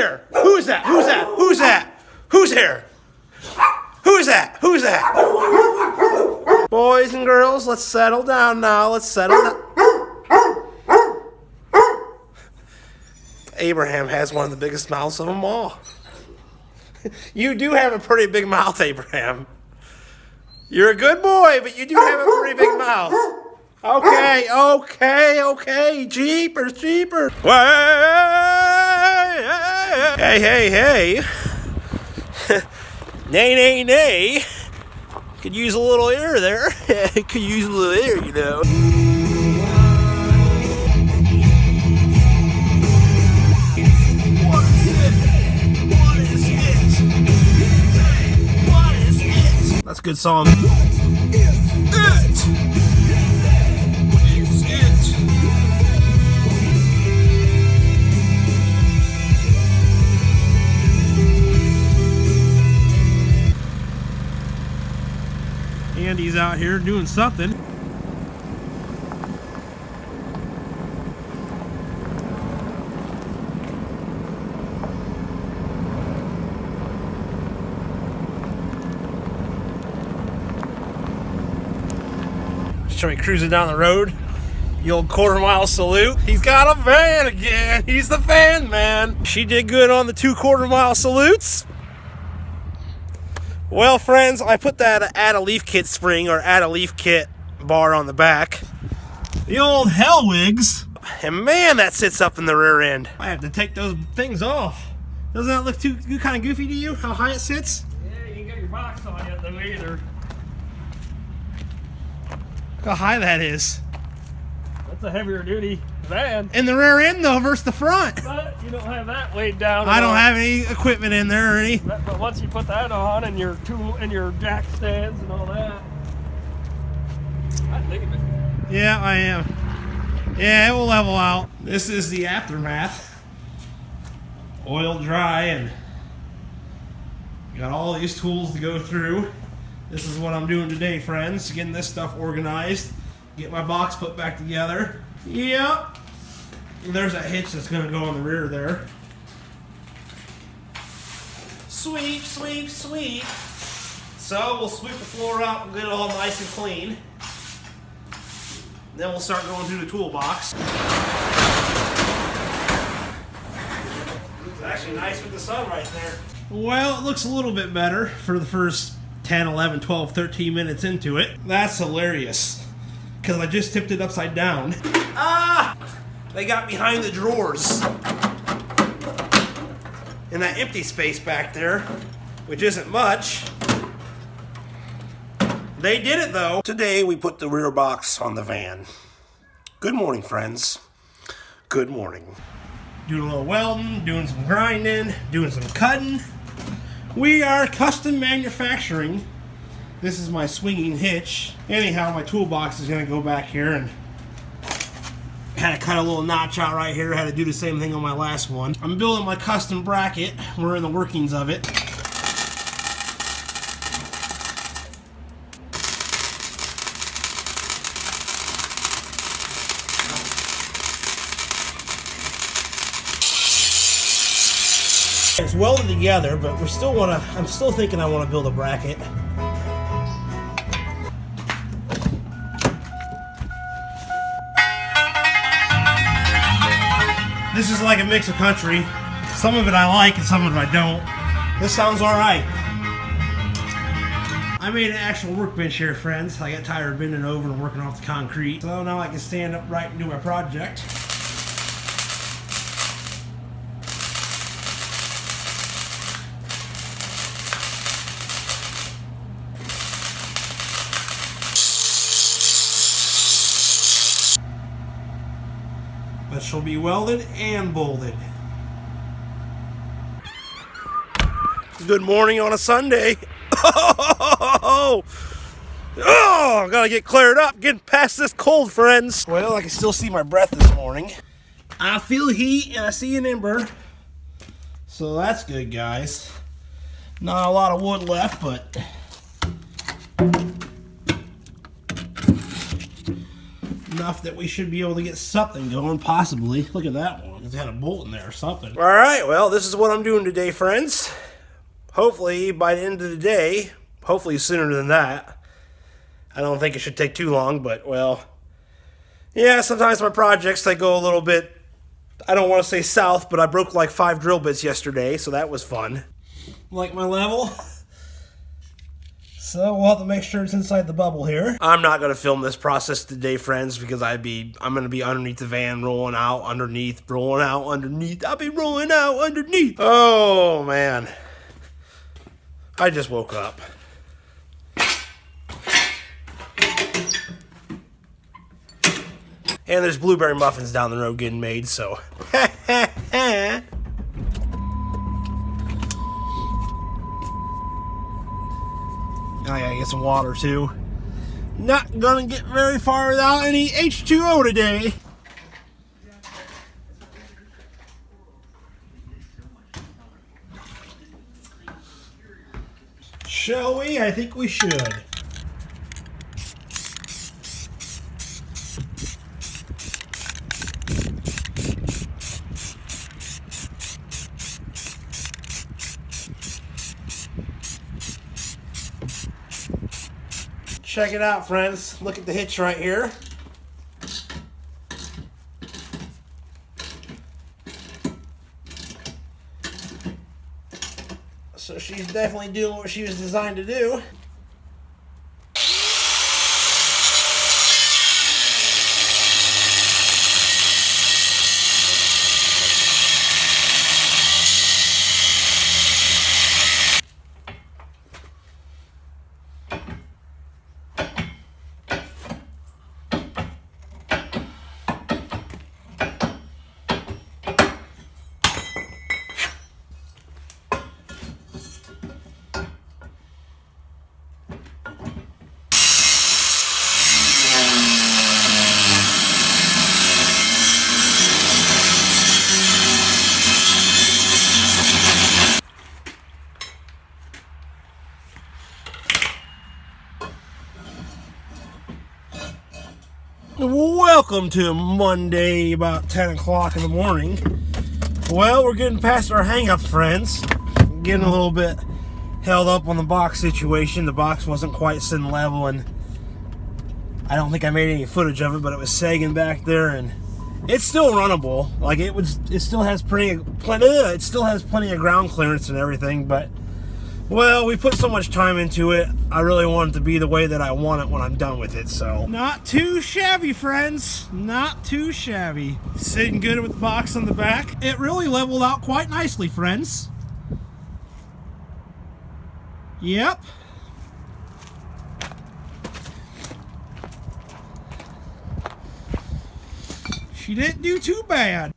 there? Who's that? Who's that? Who's that? Who's here? Who's that? Who's that? Boys and girls, let's settle down now. Let's settle down. Abraham has one of the biggest mouths of them all. You do have a pretty big mouth, Abraham. You're a good boy, but you do have a pretty big mouth. Okay. Jeepers. Hey. Nay. Could use a little air there. Could use a little air, you know. That's a good song. Andy's out here doing something. Show me cruising down the road. The old quarter-mile salute. He's got a van again. He's the van man. She did good on the 2 quarter-mile salutes. Well, friends, I put that add a leaf kit spring or add a leaf kit bar on the back. The old Hellwigs. And man, that sits up in the rear end. I have to take those things off. Doesn't that look too kind of goofy to you, how high it sits? Yeah, you ain't got your box on yet though either. Look how high that is. That's a heavier duty van. In the rear end though versus the front. But you don't have that weighed down. I don't have any equipment in there or any. But once you put that on and your tool and your jack stands and all that, I'd leave it. Yeah, I am. Yeah, it will level out. This is the aftermath. Oil dry and got all these tools to go through. This is what I'm doing today, friends. Getting this stuff organized. Get my box put back together. Yep. And there's that hitch that's going to go on the rear there. Sweep. So we'll sweep the floor out and get it all nice and clean. Then we'll start going through the toolbox. It's actually nice with the sun right there. Well, it looks a little bit better for the first 10, 11, 12, 13 minutes into it. That's hilarious. Because I just tipped it upside down. Ah! They got behind the drawers. In that empty space back there, which isn't much. They did it though. Today we put the rear box on the van. Good morning, friends. Good morning. Doing a little welding, doing some grinding, doing some cutting. We are custom manufacturing. This is my swinging hitch. Anyhow, my toolbox is going to go back here and had to cut a little notch out right here. Had to do the same thing on my last one. I'm building my custom bracket. We're in the workings of it. It's welded together, but we still want to. I'm still thinking I want to build a bracket. This is like a mix of country. Some of it I like and some of it I don't. This sounds alright. I made an actual workbench here, friends. I got tired of bending over and working off the concrete. So now I can stand upright and do my project. That shall be welded and bolted. Good morning on a Sunday. Oh, I gotta get cleared up, getting past this cold, friends. Well, I can still see my breath this morning. I feel heat and I see an ember. So that's good, guys. Not a lot of wood left, but enough that we should be able to get something going, possibly. Look at that one. It's had a bolt in there or something. All right, well, this is what I'm doing today, friends. Hopefully, by the end of the day, hopefully sooner than that. I don't think it should take too long, but, well, yeah, sometimes my projects, they go a little bit, I don't want to say south, but I broke like 5 drill bits yesterday, so that was fun. Like my level? So we'll have to make sure it's inside the bubble here. I'm not going to film this process today, friends, because I'm going to be underneath the van, rolling out, underneath, rolling out, underneath. I'll be rolling out, underneath. Oh, man. I just woke up. And there's blueberry muffins down the road getting made, so. I gotta get some water too. Not gonna get very far without any H2O today. Shall we? I think we should. Check it out, friends. Look at the hitch right here. So she's definitely doing what she was designed to do. Welcome to Monday, about 10 o'clock in the morning. Well, we're getting past our hang-ups, friends. Getting a little bit held up on the box situation. The box wasn't quite sitting level, and I don't think I made any footage of it, but it was sagging back there, and it's still runnable. Like it still has plenty of ground clearance and everything, but well, we put so much time into it. I really want it to be the way that I want it when I'm done with it, so. Not too shabby, friends. Not too shabby. Sitting good with the box on the back. It really leveled out quite nicely, friends. Yep. She didn't do too bad.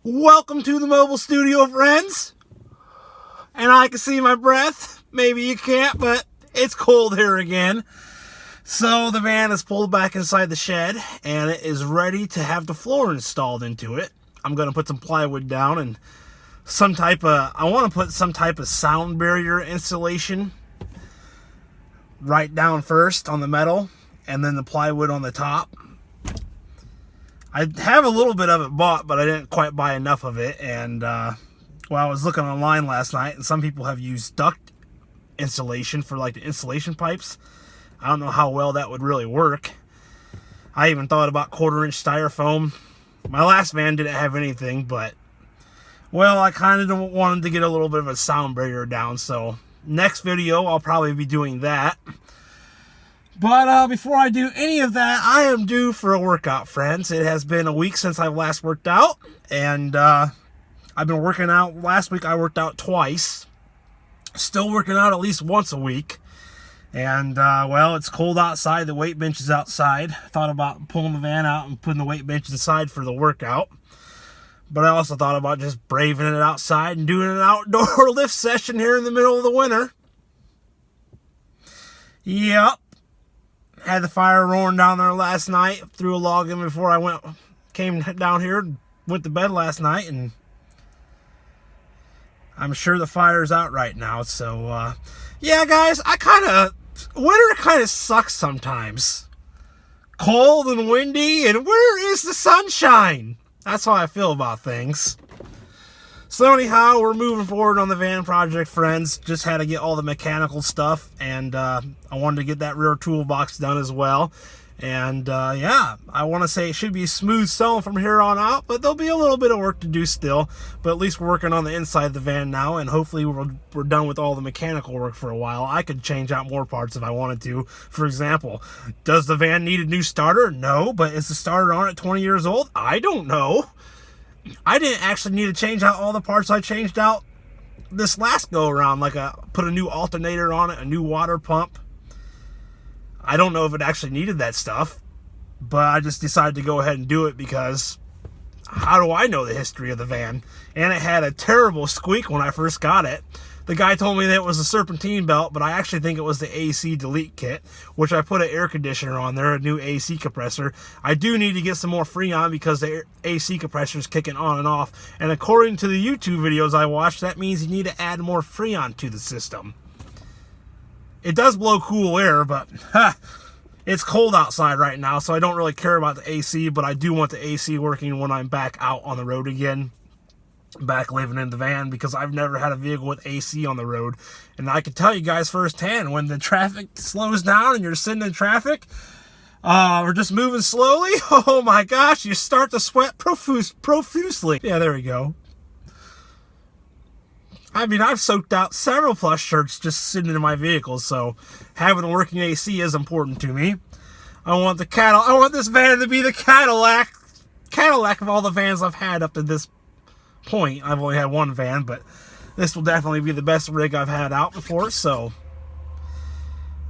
Welcome to the mobile studio, friends. And I can see my breath. Maybe you can't, but it's cold here again. So the van is pulled back inside the shed, and it is ready to have the floor installed into it. I'm going to put some plywood down and I want to put some type of sound barrier installation right down first on the metal, and then the plywood on the top. I have a little bit of it bought, but I didn't quite buy enough of it, and well, I was looking online last night, and some people have used duct insulation for like the insulation pipes. I don't know how well that would really work. I even thought about 1/4-inch styrofoam. My last van didn't have anything, but well, I kind of wanted to get a little bit of a sound barrier down, so next video I'll probably be doing that. But before I do any of that, I am due for a workout, friends. It has been a week since I've last worked out, and I've been working out. Last week I worked out twice. Still working out at least once a week. And, well, it's cold outside. The weight bench is outside. I thought about pulling the van out and putting the weight bench inside for the workout. But I also thought about just braving it outside and doing an outdoor lift session here in the middle of the winter. Yep. Had the fire roaring down there last night. Threw a log in before I came down here and went to bed last night, and I'm sure the fire's out right now. So, yeah, guys, winter kind of sucks sometimes. cold and windy, and where is the sunshine? That's how I feel about things. So anyhow, we're moving forward on the van project, friends. Just had to get all the mechanical stuff, and I wanted to get that rear toolbox done as well. And yeah, I want to say it should be smooth sailing from here on out, but there'll be a little bit of work to do still. But at least we're working on the inside of the van now, and hopefully we're done with all the mechanical work for a while. I could change out more parts if I wanted to. For example, does the van need a new starter? No, but is the starter on it 20 years old? I don't know. I didn't actually need to change out all the parts I changed out this last go around, like put a new alternator on it, a new water pump. I don't know if it actually needed that stuff, but I just decided to go ahead and do it because how do I know the history of the van? And it had a terrible squeak when I first got it. The guy told me that it was a serpentine belt, but I actually think it was the AC delete kit, which I put an air conditioner on there, a new AC compressor. I do need to get some more Freon because the AC compressor is kicking on and off. And according to the YouTube videos I watched, that means you need to add more Freon to the system. It does blow cool air, but it's cold outside right now, so I don't really care about the AC, but I do want the AC working when I'm back out on the road again, back living in the van, because I've never had a vehicle with AC on the road. And I can tell you guys firsthand, when the traffic slows down and you're sitting in traffic, or just moving slowly, oh my gosh, you start to sweat profusely. Yeah, there we go. I mean, I've soaked out several plus shirts just sitting in my vehicle, so having a working AC is important to me. I want this van to be the Cadillac of all the vans I've had up to this point. I've only had one van, but this will definitely be the best rig I've had out before, so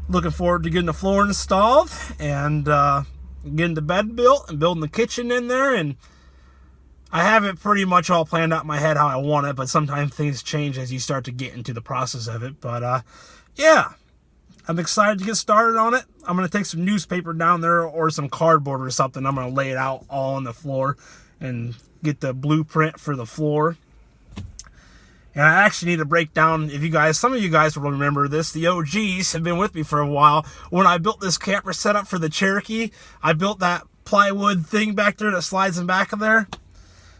looking forward to getting the floor installed and getting the bed built and building the kitchen in there. And I have it pretty much all planned out in my head how I want it, but sometimes things change as you start to get into the process of it. But yeah, I'm excited to get started on it. I'm going to take some newspaper down there or some cardboard or something. I'm going to lay it out all on the floor and get the blueprint for the floor. And I actually need to break down, some of you guys will remember this, the OGs have been with me for a while. When I built this camper setup for the Cherokee, I built that plywood thing back there that slides in back of there,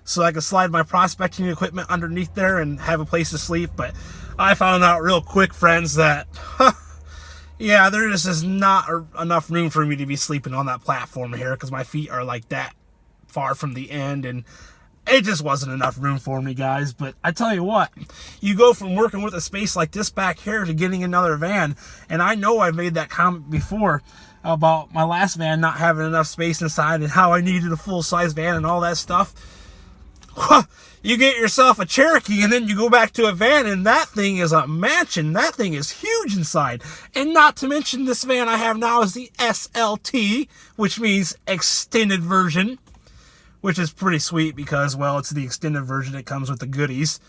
so I could slide my prospecting equipment underneath there and have a place to sleep. But I found out real quick, friends, that yeah, there just is not enough room for me to be sleeping on that platform here, because my feet are like that far from the end, and it just wasn't enough room for me, guys. But I tell you what, you go from working with a space like this back here to getting another van. And I know I've made that comment before about my last van not having enough space inside and how I needed a full-size van and all that stuff. You get yourself a Cherokee and then you go back to a van, and that thing is a mansion. That thing is huge inside. And not to mention, this van I have now is the SLT, which means extended version, which is pretty sweet because, well, it's the extended version. It comes with the goodies.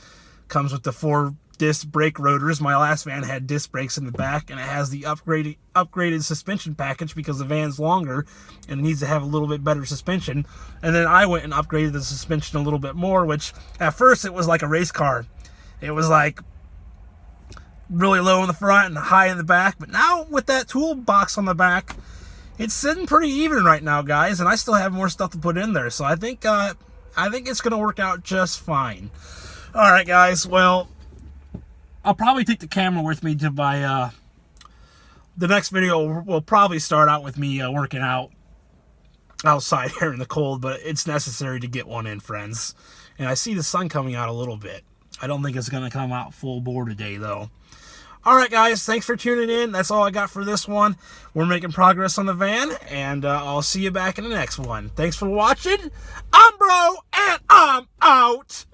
Comes with the 4-disc brake rotors. My last van had disc brakes in the back, and it has the upgraded suspension package because the van's longer and it needs to have a little bit better suspension. And then I went and upgraded the suspension a little bit more, which at first it was like a race car. It was like really low in the front and high in the back. But now with that toolbox on the back, it's sitting pretty even right now, guys, and I still have more stuff to put in there. So I think it's going to work out just fine. All right, guys. Well, I'll probably take the camera with me to my the next video will probably start out with me working out outside here in the cold, but it's necessary to get one in, friends. And I see the sun coming out a little bit. I don't think it's going to come out full bore today, though. All right, guys, thanks for tuning in. That's all I got for this one. We're making progress on the van, and I'll see you back in the next one. Thanks for watching. I'm Bro, and I'm out.